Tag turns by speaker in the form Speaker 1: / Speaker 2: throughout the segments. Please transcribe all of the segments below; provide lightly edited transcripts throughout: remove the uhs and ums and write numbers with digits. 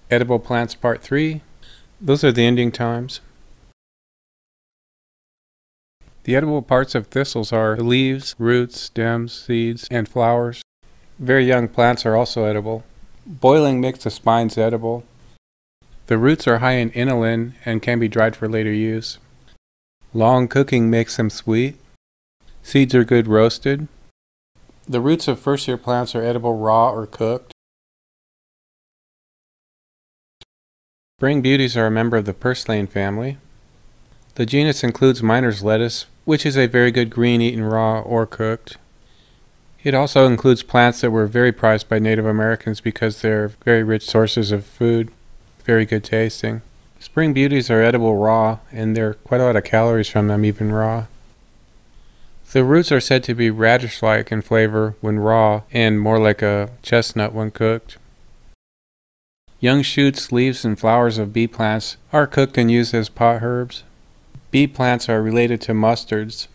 Speaker 1: Edible plants part 3. Those are the ending times. The edible parts of thistles are the leaves, roots, stems, seeds, and flowers. Very young plants are also edible. Boiling makes the spines edible. The roots are high in inulin and can be dried for later use. Long cooking makes them sweet. Seeds are good roasted. The roots of first-year plants are edible raw or cooked. Spring beauties are a member of the purslane family. The genus includes miner's lettuce, which is a very good green eaten raw or cooked. It also includes plants that were very prized by Native Americans because they're very rich sources of food, very good tasting. Spring beauties are edible raw, and there are quite a lot of calories from them even raw. The roots are said to be radish-like in flavor when raw and more like a chestnut when cooked. Young shoots, leaves, and flowers of bee plants are cooked and used as pot herbs. Bee plants are related to mustards.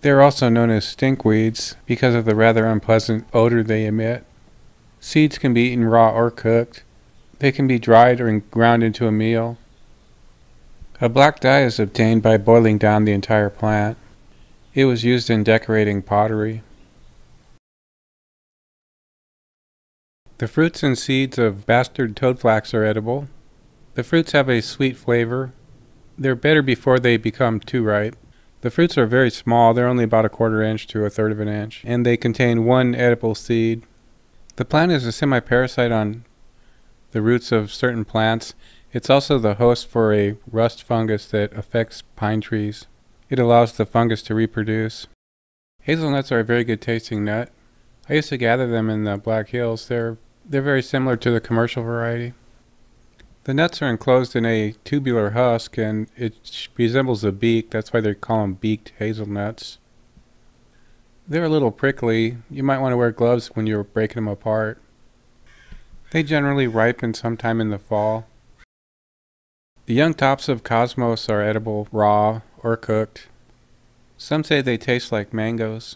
Speaker 1: They are also known as stinkweeds because of the rather unpleasant odor they emit. Seeds can be eaten raw or cooked. They can be dried or ground into a meal. A black dye is obtained by boiling down the entire plant. It was used in decorating pottery. The fruits and seeds of bastard toadflax are edible. The fruits have a sweet flavor. They're better before they become too ripe. The fruits are very small. They're only about 1/4 inch to 1/3 of an inch, and they contain one edible seed. The plant is a semi-parasite on the roots of certain plants. It's also the host for a rust fungus that affects pine trees. It allows the fungus to reproduce. Hazelnuts are a very good tasting nut. I used to gather them in the Black Hills. They're very similar to the commercial variety. The nuts are enclosed in a tubular husk, and it resembles a beak. That's why they call them beaked hazelnuts. They're a little prickly. You might want to wear gloves when you're breaking them apart. They generally ripen sometime in the fall. The young tops of cosmos are edible raw or cooked. Some say they taste like mangoes.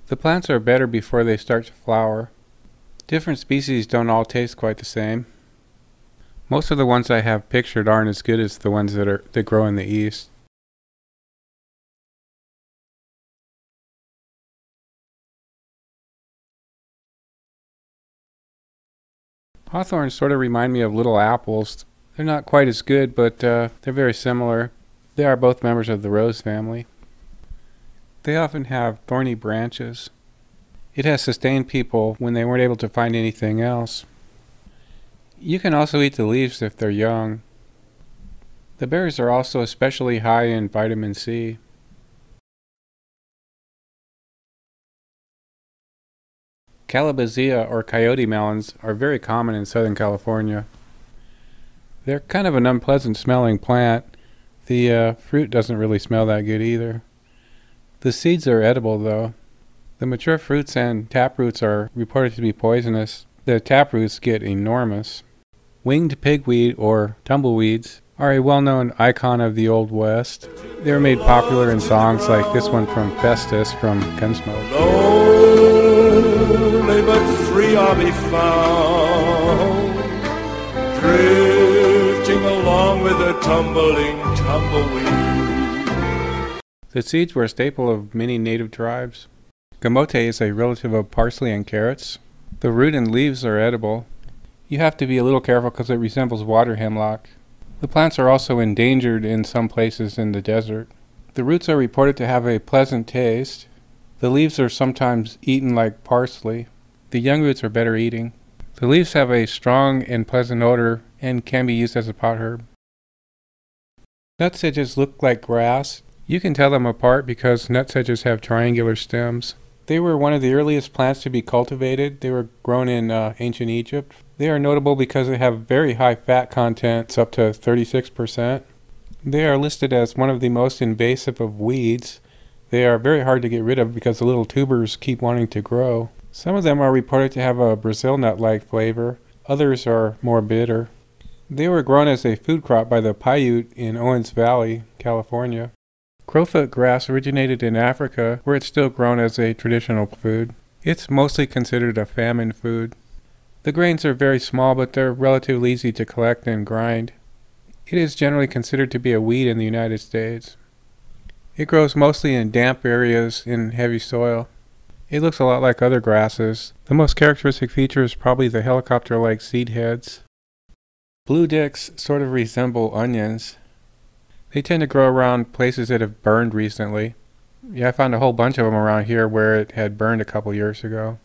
Speaker 1: The plants are better before they start to flower. Different species don't all taste quite the same. Most of the ones I have pictured aren't as good as the ones that grow in the east. Hawthorns sort of remind me of little apples. They're not quite as good, but they're very similar. They are both members of the rose family. They often have thorny branches. It has sustained people when they weren't able to find anything else. You can also eat the leaves if they're young. The berries are also especially high in vitamin C. Calabazia or coyote melons are very common in Southern California. They're kind of an unpleasant smelling plant. The fruit doesn't really smell that good either. The seeds are edible though. The mature fruits and taproots are reported to be poisonous. The taproots get enormous. Winged pigweed or tumbleweeds are a well-known icon of the Old West. They were made popular in songs like this one from Festus from Gunsmoke.
Speaker 2: Lonely but free I'll be found, drifting along with a tumbling tumbleweed.
Speaker 1: The seeds were a staple of many native tribes. Gamote is a relative of parsley and carrots. The root and leaves are edible. You have to be a little careful because it resembles water hemlock. The plants are also endangered in some places in the desert. The roots are reported to have a pleasant taste. The leaves are sometimes eaten like parsley. The young roots are better eating. The leaves have a strong and pleasant odor and can be used as a pot herb. Nutsedges look like grass. You can tell them apart because nutsedges have triangular stems. They were one of the earliest plants to be cultivated. They were grown in ancient Egypt. They are notable because they have very high fat contents, up to 36%. They are listed as one of the most invasive of weeds. They are very hard to get rid of because the little tubers keep wanting to grow. Some of them are reported to have a Brazil nut-like flavor. Others are more bitter. They were grown as a food crop by the Paiute in Owens Valley, California. Crowfoot grass originated in Africa, where it's still grown as a traditional food. It's mostly considered a famine food. The grains are very small, but they're relatively easy to collect and grind. It is generally considered to be a weed in the United States. It grows mostly in damp areas in heavy soil. It looks a lot like other grasses. The most characteristic feature is probably the helicopter-like seed heads. Blue dicks sort of resemble onions. They tend to grow around places that have burned recently. Yeah, I found a whole bunch of them around here where it had burned a couple years ago.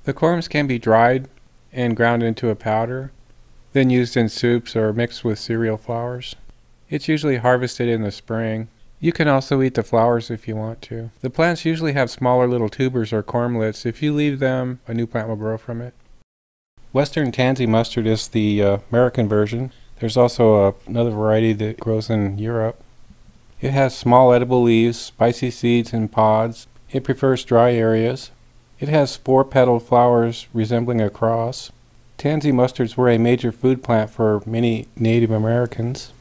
Speaker 1: The corms can be dried and ground into a powder, then used in soups or mixed with cereal flours. It's usually harvested in the spring. You can also eat the flowers if you want to. The plants usually have smaller little tubers or cormlets. If you leave them, a new plant will grow from it. Western tansy mustard is the American version. There's also another variety that grows in Europe. It has small edible leaves, spicy seeds, and pods. It prefers dry areas. It has 4-petaled flowers resembling a cross. Tansy mustards were a major food plant for many Native Americans.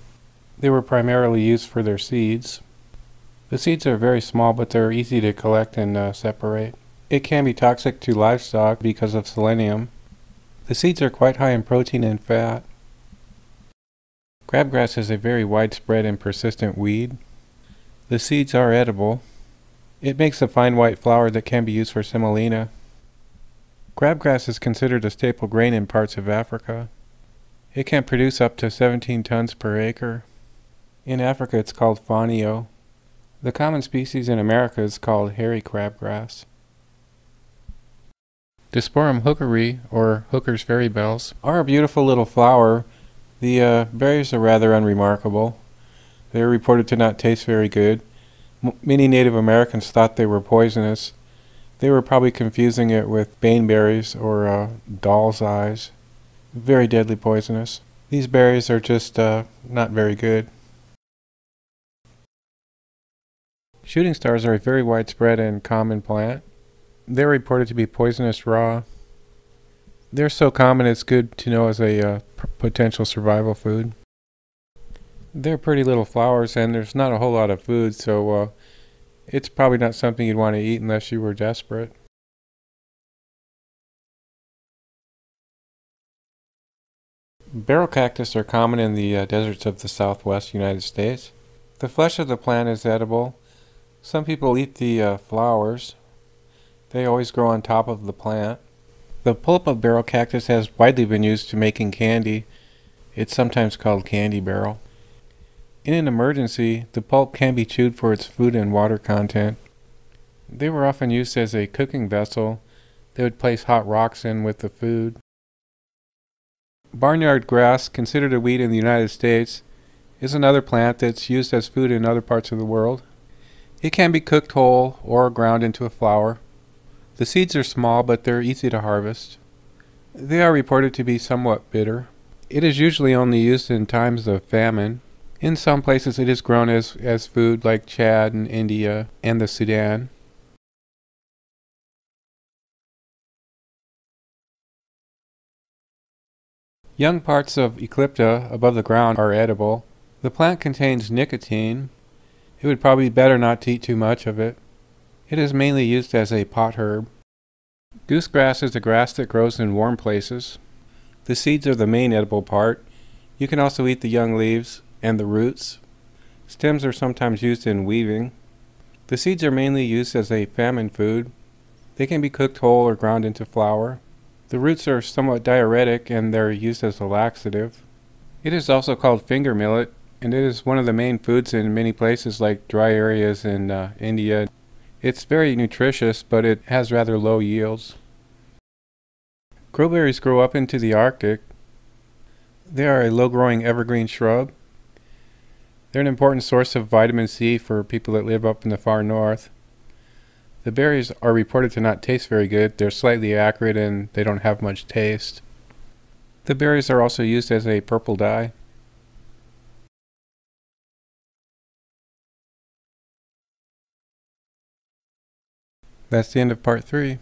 Speaker 1: They were primarily used for their seeds. The seeds are very small, but they're easy to collect and separate. It can be toxic to livestock because of selenium. The seeds are quite high in protein and fat. Crabgrass is a very widespread and persistent weed. The seeds are edible. It makes a fine white flour that can be used for semolina. Crabgrass is considered a staple grain in parts of Africa. It can produce up to 17 tons per acre. In Africa it's called fonio. The common species in America is called hairy crabgrass. Disporum hookeri, or Hooker's fairy bells, are a beautiful little flower. The berries are rather unremarkable. They are reported to not taste very good. Many Native Americans thought they were poisonous. They were probably confusing it with baneberries or doll's eyes. Very deadly poisonous. These berries are just not very good. Shooting stars are a very widespread and common plant. They're reported to be poisonous raw. They're so common it's good to know as a potential survival food. They're pretty little flowers and there's not a whole lot of food, so it's probably not something you'd want to eat unless you were desperate. Barrel cactus are common in the deserts of the southwest United States. The flesh of the plant is edible. Some people eat the flowers. They always grow on top of the plant. The pulp of barrel cactus has widely been used to making candy. It's sometimes called candy barrel. In an emergency, the pulp can be chewed for its food and water content. They were often used as a cooking vessel. They would place hot rocks in with the food. Barnyard grass, considered a weed in the United States, is another plant that's used as food in other parts of the world. It can be cooked whole or ground into a flour. The seeds are small, but they're easy to harvest. They are reported to be somewhat bitter. It is usually only used in times of famine. In some places it is grown as food, like Chad and India and the Sudan. Young parts of Eucalypta above the ground are edible. The plant contains nicotine. It would probably be better not to eat too much of it. It is mainly used as a pot herb. Goosegrass is a grass that grows in warm places. The seeds are the main edible part. You can also eat the young leaves and the roots. Stems are sometimes used in weaving. The seeds are mainly used as a famine food. They can be cooked whole or ground into flour. The roots are somewhat diuretic and they're used as a laxative. It is also called finger millet, and it is one of the main foods in many places like dry areas in India. It's very nutritious, but it has rather low yields. Crowberries grow up into the Arctic. They are a low-growing evergreen shrub. They're an important source of vitamin C for people that live up in the far north. The berries are reported to not taste very good. They're slightly acrid and they don't have much taste. The berries are also used as a purple dye. That's the end of part 3.